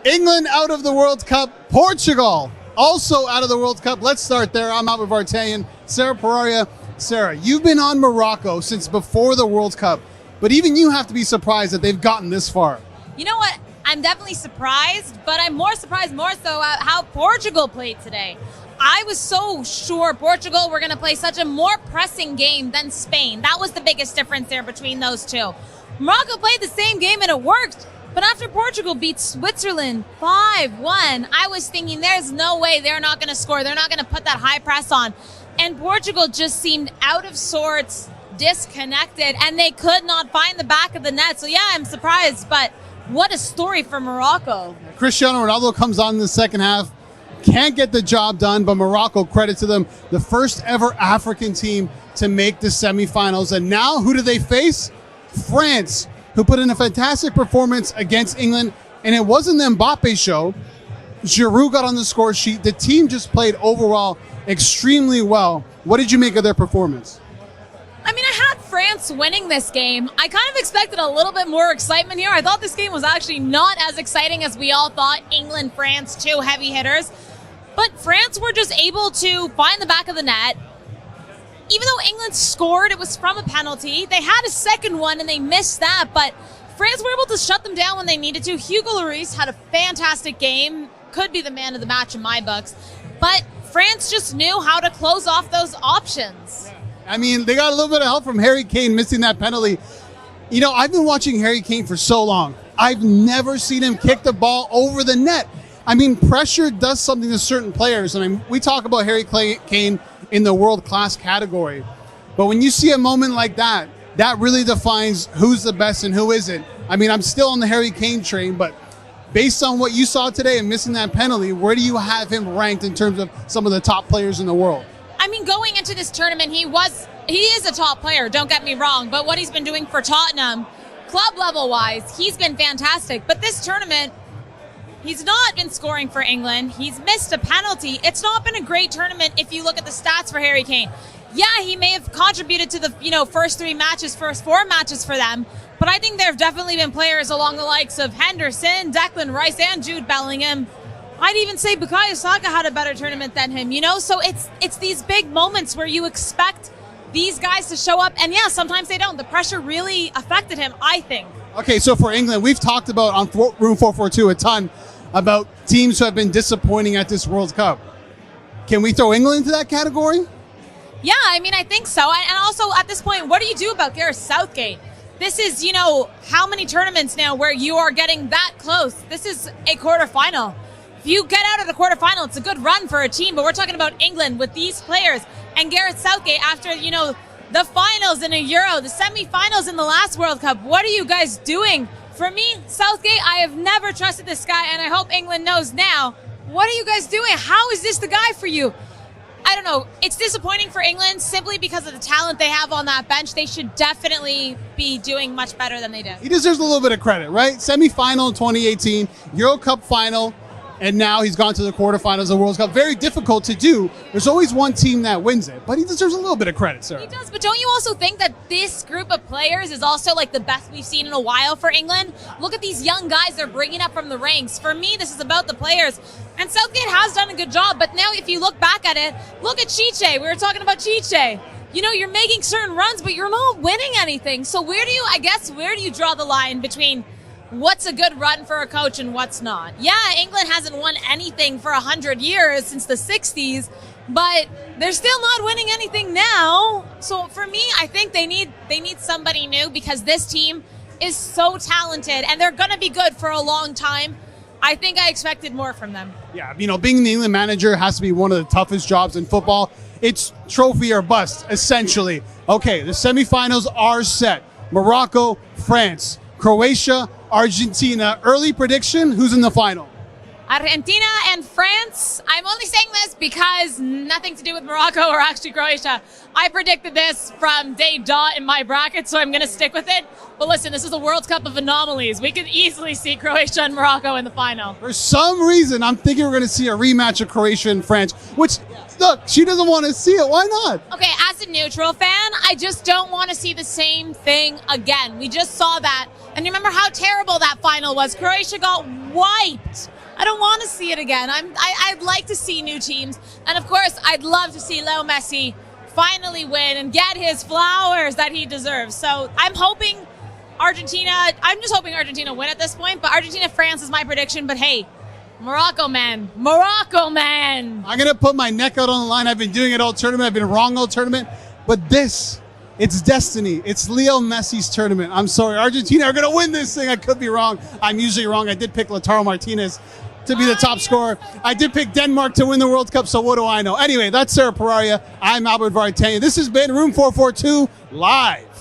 England out of the World Cup. Portugal also out of the World Cup. Let's start there. I'm Albert Vartanian. Sarah Pararia. Sarah, you've been on Morocco since before the World Cup, but even you have to be surprised that they've gotten this far. You know what? I'm definitely surprised, but I'm more surprised at how Portugal played today. I was so sure Portugal were going to play such a more pressing game than Spain. That was the biggest difference there between those two. Morocco played the same game and it worked. But after Portugal beat Switzerland 5-1, I was thinking there's no way they're not going to score. They're not going to put that high press on. And Portugal just seemed out of sorts, disconnected, and they could not find the back of the net. So yeah, I'm surprised, but what a story for Morocco. Cristiano Ronaldo comes on in the second half, can't get the job done, but Morocco, credit to them, the first ever African team to make the semifinals. And now who do they face? France, who put in a fantastic performance against England. And it wasn't the Mbappe show. Giroud got on the score sheet. The team just played overall extremely well. What did you make of their performance? I mean, I had France winning this game. I kind of expected a little bit more excitement here. I thought this game was actually not as exciting as we all thought. England, France, two heavy hitters. But France were just able to find the back of the net. Even though England scored, it was from a penalty. They had a second one and they missed that, but France were able to shut them down when they needed to. Hugo Lloris had a fantastic game. Could be the man of the match in my books. But France just knew how to close off those options. I mean, they got a little bit of help from Harry Kane missing that penalty. You know, I've been watching Harry Kane for so long. I've never seen him kick the ball over the net. I mean, pressure does something to certain players. I mean, we talk about Harry Kane in the world-class category. But when you see a moment like that, that really defines who's the best and who isn't. I mean, I'm still on the Harry Kane train, but based on what you saw today and missing that penalty, where do you have him ranked in terms of some of the top players in the world? I mean, going into this tournament, he is a top player, don't get me wrong, but what he's been doing for Tottenham, club level-wise, he's been fantastic. But this tournament, he's not been scoring for England. He's missed a penalty. It's not been a great tournament if you look at the stats for Harry Kane. Yeah, he may have contributed to the first four matches for them, but I think there have definitely been players along the likes of Henderson, Declan Rice, and Jude Bellingham. I'd even say Bukayo Saka had a better tournament than him, So it's these big moments where you expect these guys to show up, and yeah, sometimes they don't. The pressure really affected him, I think. Okay, so for England, we've talked about on Room 442 a ton about teams who have been disappointing at this World Cup. Can we throw England into that category? Yeah, I mean, I think so. And also, at this point, what do you do about Gareth Southgate? This is, how many tournaments now where you are getting that close? This is a quarterfinal. If you get out of the quarterfinal, it's a good run for a team, but we're talking about England with these players. And Gareth Southgate, after, the finals in a Euro, the semifinals in the last World Cup, what are you guys doing? For me, Southgate, I have never trusted this guy, and I hope England knows now. What are you guys doing? How is this the guy for you? I don't know. It's disappointing for England simply because of the talent they have on that bench. They should definitely be doing much better than they did. He deserves a little bit of credit, right? Semi-final in 2018, Euro Cup final, and now he's gone to the quarterfinals of the World Cup. Very difficult to do. There's always one team that wins it, but he deserves a little bit of credit, sir. He does, but don't you also think that this group of players is also like the best we've seen in a while for England? Look at these young guys they're bringing up from the ranks. For me, this is about the players. And Southgate has done a good job, but now if you look back at it, look at Chiche. We were talking about Chiche. You're making certain runs, but you're not winning anything. So where do you draw the line between what's a good run for a coach and what's not? Yeah, England hasn't won anything for 100 years since the 60s, but they're still not winning anything now. So for me, I think they need somebody new because this team is so talented and they're going to be good for a long time. I think I expected more from them. Yeah, being the England manager has to be one of the toughest jobs in football. It's trophy or bust, essentially. Okay, the semifinals are set. Morocco, France, Croatia, Argentina. Early prediction, who's in the final? Argentina and France. I'm only saying this because nothing to do with Morocco or actually Croatia. I predicted this from day dot in my bracket, so I'm going to stick with it. But listen, this is a World Cup of anomalies. We could easily see Croatia and Morocco in the final. For some reason, I'm thinking we're going to see a rematch of Croatia and France, which, look, she doesn't want to see it. Why not? Okay, as a neutral fan, I just don't want to see the same thing again. We just saw that. And remember how terrible that final was. Croatia got wiped. I don't want to see it again. I'd like to see new teams. And of course, I'd love to see Leo Messi finally win and get his flowers that he deserves. So I'm hoping I'm just hoping Argentina win at this point, but Argentina-France is my prediction. But hey, Morocco, man. I'm going to put my neck out on the line. I've been doing it all tournament. I've been wrong all tournament. But it's destiny. It's Leo Messi's tournament. I'm sorry. Argentina are going to win this thing. I could be wrong. I'm usually wrong. I did pick Lautaro Martinez to be the top scorer. I did pick Denmark to win the World Cup, so what do I know? Anyway, that's Sarah Pararia. I'm Albert Vartanian. This has been Room 442 Live.